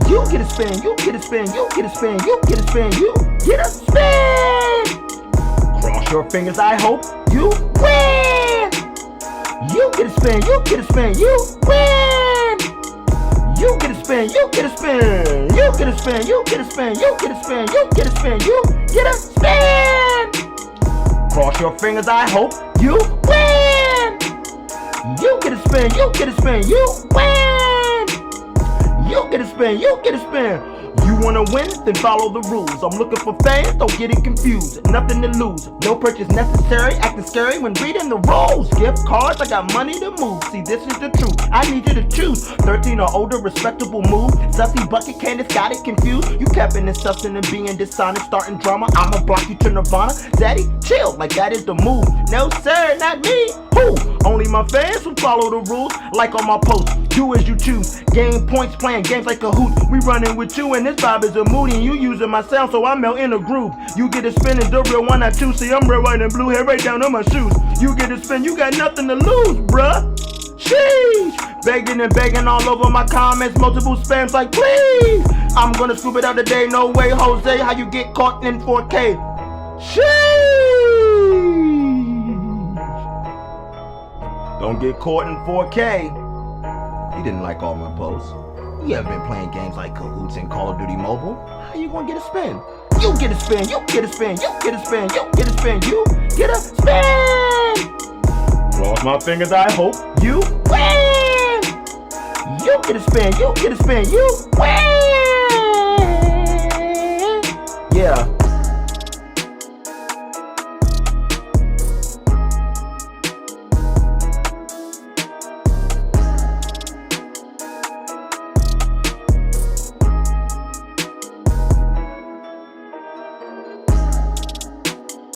You get a spin, you get a spin, you get a spin, you get a spin, you get a spin. Cross your fingers, I hope you win. You get a spin, you get a spin, you win. You get a spin, you get a spin, you get a spin, you get a spin, you get a spin, you get a spin, you get a spin. Cross your fingers, I hope you win. You get a spin, you get a spin, you win. You get a spin, you get a spin. You wanna win? Then follow the rules. I'm looking for fans, don't get it confused. Nothing to lose, no purchase necessary. Acting scary when reading the rules. Gift cards, I got money to move. See, this is the truth, I need you to choose. 13 or older, respectable move. Sussy bucket, Candace got it confused. You capping and sussing and being dishonest, starting drama. I'ma block you to Nirvana. Daddy, chill, like that is the move. No sir, not me. Who? Only my fans who follow the rules. Like on my post, do as you choose. Gain points, playing games like a hoot. We running with you and this vibe is a moody. And you using my sound so I melt in a groove. You get a spin is the real one I choose. See, I'm red, white, and blue, hair right down on my shoes. You get a spin, you got nothing to lose, bruh. Sheesh. Begging and begging all over my comments, multiple spams like please. I'm gonna scoop it out today, no way, Jose. How you get caught in 4K? Sheesh. Don't get caught in 4K. He didn't like all my posts. You haven't been playing games like Cahoots and Call of Duty Mobile. How you gonna get a spin? You get a spin, you get a spin, you get a spin, you get a spin, you get a spin. Cross my fingers, I hope you win. You get a spin, you get a spin, you win. Yeah.